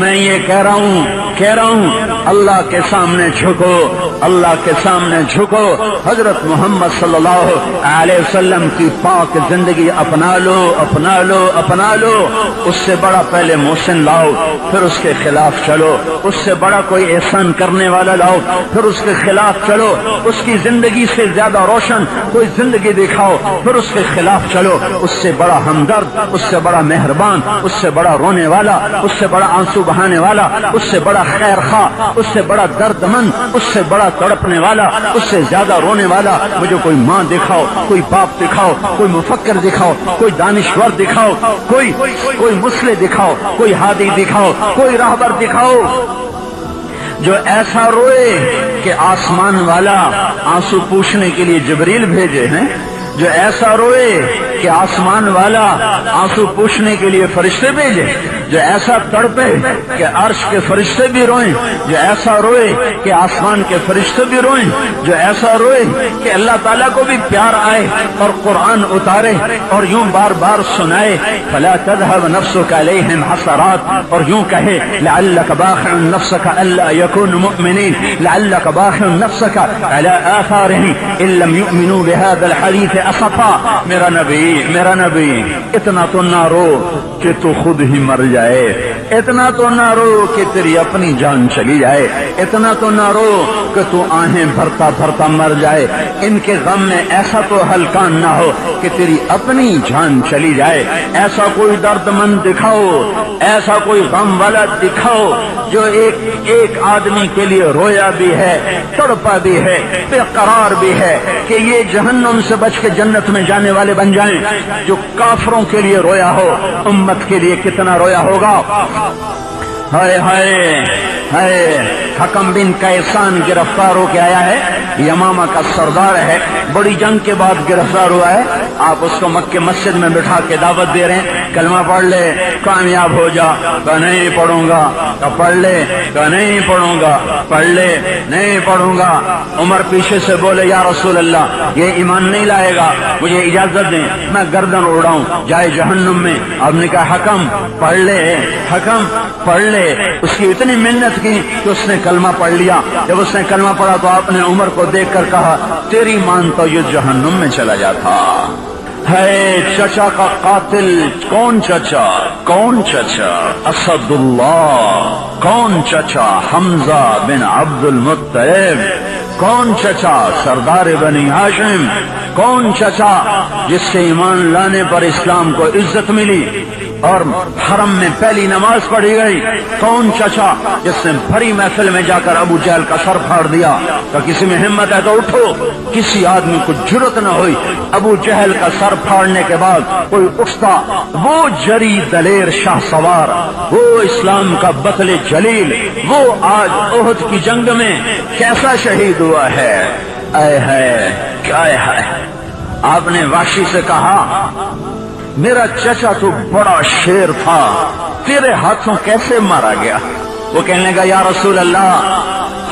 میں یہ کہہ رہا ہوں اللہ کے سامنے جھکو، اللہ کے سامنے جھکو، حضرت محمد صلی اللہ علیہ وسلم کی پاک زندگی اپنا لو، اپنا لو، اپنا لو۔ اس سے بڑا پہلے محسن لاؤ، پھر اس کے خلاف چلو۔ اس سے بڑا کوئی احسان کرنے والا لاؤ، پھر اس کے خلاف چلو۔ اس کی زندگی سے زیادہ روشن کوئی زندگی دکھاؤ، پھر اس کے خلاف چلو۔ اس سے بڑا ہمدرد، اس سے بڑا مہربان، اس سے بڑا رونے والا، اس سے بڑا آنسو بہانے والا، اس سے بڑا خیر خواہ، اس سے بڑا درد مند، اس سے بڑا تڑپنے والا، اس سے زیادہ رونے والا مجھے کوئی ماں دکھاؤ، کوئی باپ دکھاؤ، کوئی مفکر دکھاؤ، کوئی دانشور دکھاؤ، کوئی مسلح دکھاؤ، کوئی ہادی دکھاؤ، کوئی راہبر دکھاؤ جو ایسا روئے کہ آسمان والا آنسو پوچھنے کے لیے جبریل بھیجے ہیں، جو ایسا روئے کہ آسمان والا آنسو پوچھنے کے لیے فرشتے بھیجے، جو ایسا تڑپے کہ عرش کے فرشتے بھی روئیں، جو ایسا روئے کہ آسمان کے فرشتے بھی روئیں، جو ایسا روئے کہ اللہ تعالیٰ کو بھی پیار آئے اور قرآن اتارے اور یوں بار بار سنائے فلا تذهب نفسك عليهم حسرات، اور یوں کہے لعلك باخع نفسك الا يكونوا مؤمنين، لعلك باخع نفسك على آثارهم ان لم يؤمنوا بهذا الحديث اسفا۔ میرا نبی اتنا تو نہ رو کہ تو خود ہی مر جائے، اتنا تو نہ رو کہ تیری اپنی جان چلی جائے، اتنا تو نہ رو کہ تو آہیں بھرتا بھرتا مر جائے۔ ان کے غم میں ایسا تو ہلکان نہ ہو کہ تیری اپنی جان چلی جائے۔ ایسا کوئی درد مند دکھاؤ، ایسا کوئی غم والا دکھاؤ جو ایک آدمی کے لیے رویا بھی ہے، تڑپا بھی ہے، بے قرار بھی ہے کہ یہ جہنم سے بچ کے جنت میں جانے والے بن جائیں۔ جو کافروں کے لیے رویا ہو، امت کے لیے کتنا رویا ہوگا۔ ہائے ہائے ہائے، حکم بن قیسان گرفتار ہو کے آیا ہے، یمامہ کا سردار ہے، بڑی جنگ کے بعد گرفتار ہوا ہے۔ آپ اس کو مکہ مسجد میں بٹھا کے دعوت دے رہے ہیں، کلمہ پڑھ لے کامیاب ہو جا، کہا نہیں پڑھوں گا، کہا پڑھ لے، کہا نہیں پڑھوں گا، پڑھ لے، نہیں پڑھوں گا۔ عمر پیچھے سے بولے یا رسول اللہ یہ ایمان نہیں لائے گا، مجھے اجازت دیں میں گردن اڑاؤں جائے جہنم میں۔ آپ نے کہا حکم پڑھ لے، حکم پڑھ لے۔ اس کی اتنی محنت کی کہ اس نے کلمہ پڑھ لیا۔ جب اس نے کلمہ پڑھا تو آپ نے عمر کو دیکھ کر کہا تیری مان تو یہ جہنم میں چلا جاتا ہے۔ چچا کا قاتل کون چچا؟ کون چچا؟ اسد اللہ۔ کون چچا؟ حمزہ بن عبد المطلب۔ کون چچا؟ سردار بنی ہاشم۔ کون چچا جس سے ایمان لانے پر اسلام کو عزت ملی اور حرم میں پہلی نماز پڑھی گئی؟ کون چچا جس نے بھری محفل میں جا کر ابو جہل کا سر پھاڑ دیا؟ تو کسی میں ہمت ہے تو اٹھو۔ کسی آدمی کو جرت نہ ہوئی ابو جہل کا سر پھاڑنے کے بعد کوئی اٹھتا، وہ جری دلیر شاہ سوار، وہ اسلام کا بطل جلیل، وہ آج احد کی جنگ میں کیسا شہید ہوا ہے۔ اے ہے کیا ہے۔ آپ نے وحشی سے کہا میرا چچا تو بڑا شیر تھا، تیرے ہاتھوں کیسے مارا گیا؟ وہ کہنے لگا یا رسول اللہ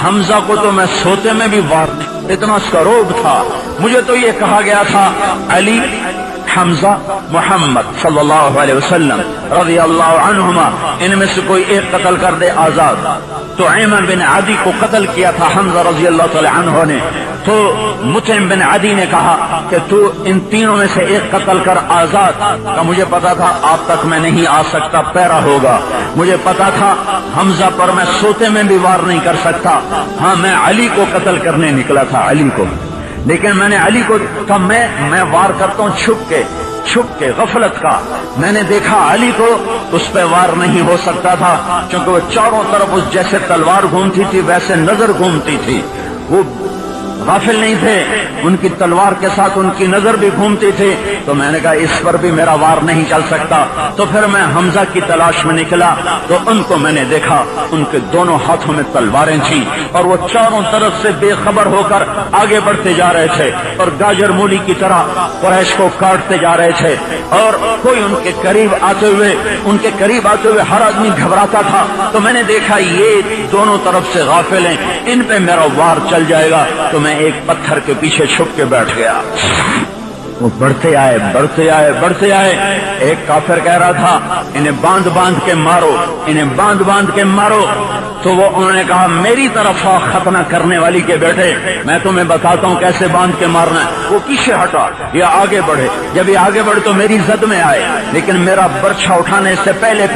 حمزہ کو تو میں سوتے میں بھی وار اتنا اس کا روب تھا، مجھے تو یہ کہا گیا تھا علی حمزہ محمد صلی اللہ علیہ وسلم رضی اللہ عنہما ان میں سے کوئی ایک قتل کر دے آزاد۔ تو ایمن بن عدی کو قتل کیا تھا حمزہ رضی اللہ تعالی عنہ نے، تو مطعم بن عدی نے کہا کہ تو ان تینوں میں سے ایک قتل کر آزاد۔ کا مجھے پتا تھا آپ تک میں نہیں آ سکتا، پیرا ہوگا، مجھے پتا تھا حمزہ پر میں سوتے میں بھی وار نہیں کر سکتا، ہاں میں علی کو قتل کرنے نکلا تھا، علی کو، لیکن میں نے علی کو کہا میں وار کرتا ہوں چھپ کے غفلت کا۔ میں نے دیکھا علی کو، اس پہ وار نہیں ہو سکتا تھا کیونکہ وہ چاروں طرف اس جیسے تلوار گھومتی تھی ویسے نظر گھومتی تھی، وہ غافل نہیں تھے، ان کی تلوار کے ساتھ ان کی نظر بھی گھومتی تھی۔ تو میں نے کہا اس پر بھی میرا وار نہیں چل سکتا، تو پھر میں حمزہ کی تلاش میں نکلا تو ان کو میں نے دیکھا، ان کے دونوں ہاتھوں میں تلواریں تھیں اور وہ چاروں طرف سے بے خبر ہو کر آگے بڑھتے جا رہے تھے اور گاجر مولی کی طرح قریش کو کاٹتے جا رہے تھے، اور کوئی ان کے قریب آتے ہوئے ہر آدمی گھبراتا تھا۔ تو میں نے دیکھا یہ دونوں طرف سے غافل ہیں، ان پہ میرا وار چل جائے گا، تو میں ایک پتھر کے پیچھے چھپ کے بیٹھ گیا۔ وہ بڑھتے آئے بڑھتے آئے بڑھتے آئے. ایک کافر کہہ رہا تھا انہیں باندھ باندھ کے مارو، انہیں باندھ باندھ کے مارو. تو وہ انہوں نے کہا میری طرف ختنہ کرنے والی کے بیٹے میں تمہیں بتاتا ہوں کیسے باندھ کے مارنا ہے. وہ پیچھے ہٹا، یہ آگے بڑھے. جب یہ آگے بڑھے تو میری زد میں آئے، لیکن میرا برچھا اٹھانے سے پہلے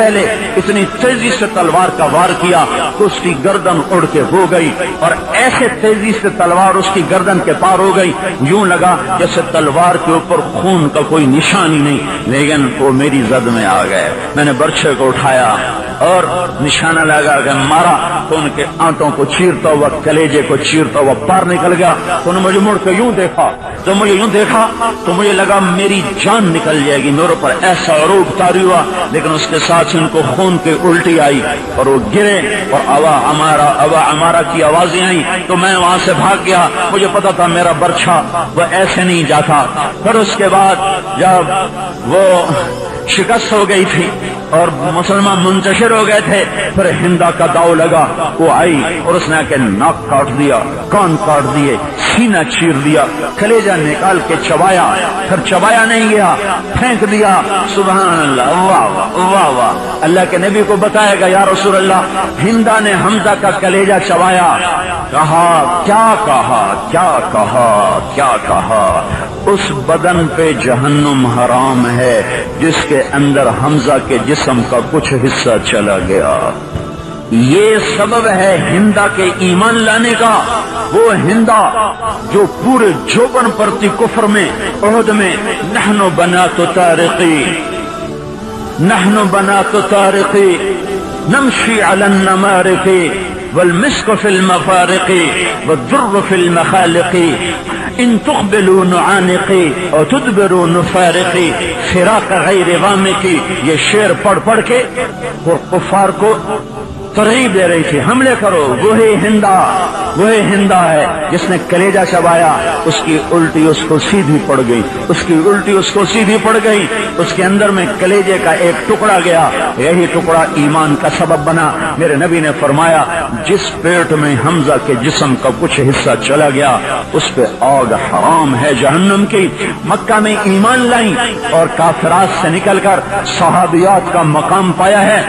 اتنی تیزی سے تلوار کا وار کیا کہ اس کی گردن اڑ کے ہو گئی، اور ایسے تیزی سے تلوار اس کی گردن کے پار ہو گئی، یوں لگا جیسے تلوار کے اوپر خون کا کوئی نشان ہی نہیں، لیکن وہ میری زد میں آ گئے. میں نے برچھے کو اٹھایا اور نشانہ لگا کہ مارا تو ان کے آنتوں کو چیرتا ہوا، کلیجے کو چیرتا ہوا پار نکل گیا. تو انہوں نے مجھے مڑ کے یوں دیکھا، تو مجھے یوں دیکھا تو مجھے لگا میری جان نکل جائے گی. میرے پر ایسا عروق طاری ہوا، لیکن اس کے ساتھ ان کو خون کی الٹی آئی اور وہ گرے اور اوا ہمارا کی آوازیں آئیں. تو میں وہاں سے بھاگ گیا. مجھے پتا تھا میرا برچھا وہ ایسے نہیں جاتا. پھر اس کے بعد جب وہ شکست ہو گئی تھی اور مسلمان منتشر ہو گئے تھے، پھر ہندا کا داؤ لگا. وہ آئی اور اس نے آ کے ناک کاٹ دیا، کان کاٹ دیے، سینہ چیر دیا، کلیجہ نکال کے چبایا. پھر چبایا نہیں گیا، پھینک دیا. سبحان اللہ، واہ واہ واہ واہ. اللہ کے نبی کو بتایا گا یا رسول اللہ ہندا نے حمزہ کا کلیجہ چبایا. کہا کیا کہا کیا کہا کیا کہا اس بدن پہ جہنم حرام ہے جس کے اندر حمزہ کے جسم کا کچھ حصہ چلا گیا. یہ سبب ہے ہندا کے ایمان لانے کا. وہ ہندا جو پورے جوبن پر تھی کفر میں، عہد میں، نحن بنات طارقی نحن بنات طارقی نمشی علی النمارق والمسک فی المفارق والدر فی المخالق ان تقبلوا نعانقی اور تدبروا نفارقی فراق غیر وامقی. یہ شعر پڑھ پڑھ کے اور کفار کو ترغیب دے رہی تھی، حملے کرو. وہی ہندا ہے جس نے کلیجہ چبایا. اس کی الٹی اس کو سیدھی پڑ گئی، اس کی الٹی اس کو سیدھی پڑ گئی. اس کے اندر میں کلیجے کا ایک ٹکڑا گیا. یہی ٹکڑا ایمان کا سبب بنا. میرے نبی نے فرمایا جس پیٹ میں حمزہ کے جسم کا کچھ حصہ چلا گیا اس پہ آگ حرام ہے جہنم کی. مکہ میں ایمان لائیں اور کافرات سے نکل کر صحابیات کا مقام پایا ہے.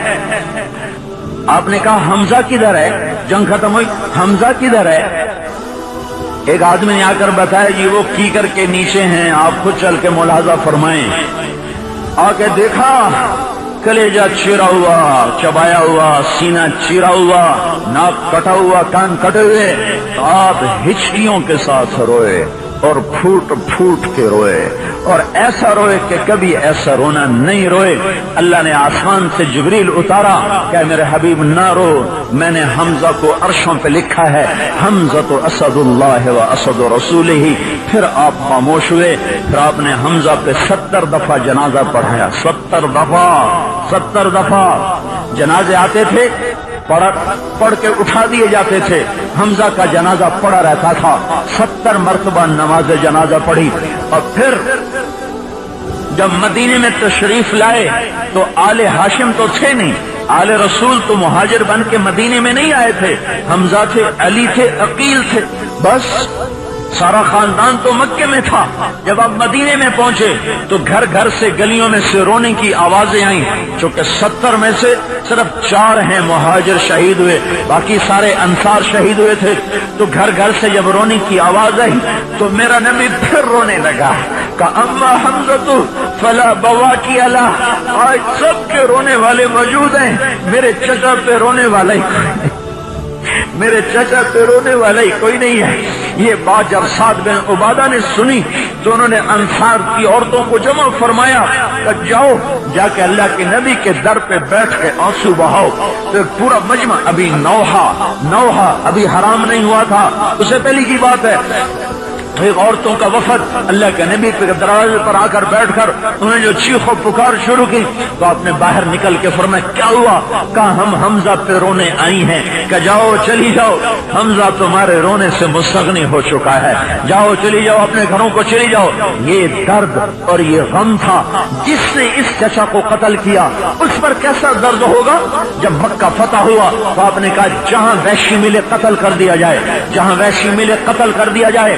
آپ نے کہا حمزہ کدھر ہے؟ جنگ ختم ہوئی، حمزہ کدھر ہے؟ ایک آدمی نے آ کر بتایا جی وہ کیکر کے نیچے ہیں، آپ خود چل کے ملاحظہ فرمائیں. آ کے دیکھا کلیجہ چیرا ہوا، چبایا ہوا، سینہ چیرا ہوا، ناک کٹا ہوا، کان کٹے ہوئے. آپ ہچکیوں کے ساتھ روئے اور پھوٹ پھوٹ کے روئے، اور ایسا روئے کہ کبھی ایسا رونا نہیں روئے. اللہ نے آسمان سے جبریل اتارا کہ میرے حبیب نہ رو، میں نے حمزہ کو عرشوں پہ لکھا ہے حمزہ اسد اللہ و اسد رسولہ. پھر آپ خاموش ہوئے. پھر آپ نے حمزہ پہ 70 دفعہ جنازہ پڑھایا. 70 دفعہ جنازے آتے تھے، پڑھ کے اٹھا دیے جاتے تھے. حمزہ کا جنازہ پڑا رہتا تھا. 70 مرتبہ نماز جنازہ پڑھی. اور پھر جب مدینے میں تشریف لائے تو آل ہاشم تو تھے نہیں، آل رسول تو مہاجر بن کے مدینے میں نہیں آئے تھے. حمزہ تھے، علی تھے، عقیل تھے، بس سارا خاندان تو مکے میں تھا. جب آپ مدینے میں پہنچے تو گھر گھر سے گلیوں میں سے رونے کی آوازیں آئیں. چونکہ 70 میں سے صرف 4 ہیں مہاجر شہید ہوئے، باقی سارے انصار شہید ہوئے تھے. تو گھر گھر سے جب رونے کی آواز آئی تو میرا نبی پھر رونے لگا کہ اما حمزہ فلا بواکی علی. آج سب کے رونے والے موجود ہیں، میرے چچا پہ رونے والا ہی میرے چچا پہ رونے والا ہی کوئی نہیں ہے. یہ بات جب سعد بن عبادہ نے سنی تو انہوں نے انصار کی عورتوں کو جمع فرمایا کہ جاؤ جا کے اللہ کے نبی کے در پہ بیٹھ کے آنسو بہاؤ. تو پورا مجمع ابھی نوحہ ابھی حرام نہیں ہوا تھا. اس سے پہلی کی بات ہے ایک عورتوں کا وفد اللہ کے نبی کے دروازے پر آ کر بیٹھ کر انہوں نے جو چیخ و پکار شروع کی تو آپ نے باہر نکل کے فرمایا کیا ہوا؟ کہا ہم حمزہ پہ رونے آئی ہیں. کہ جاؤ چلی جاؤ، حمزہ تمہارے رونے سے مستغنی ہو چکا ہے. جاؤ چلی جاؤ، اپنے گھروں کو چلی جاؤ. یہ درد اور یہ غم تھا. جس نے اس چچا کو قتل کیا اس پر کیسا درد ہوگا؟ جب مکہ فتح ہوا تو آپ نے کہا جہاں وحشی ملے قتل کر دیا جائے، جہاں وحشی ملے قتل کر دیا جائے.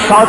7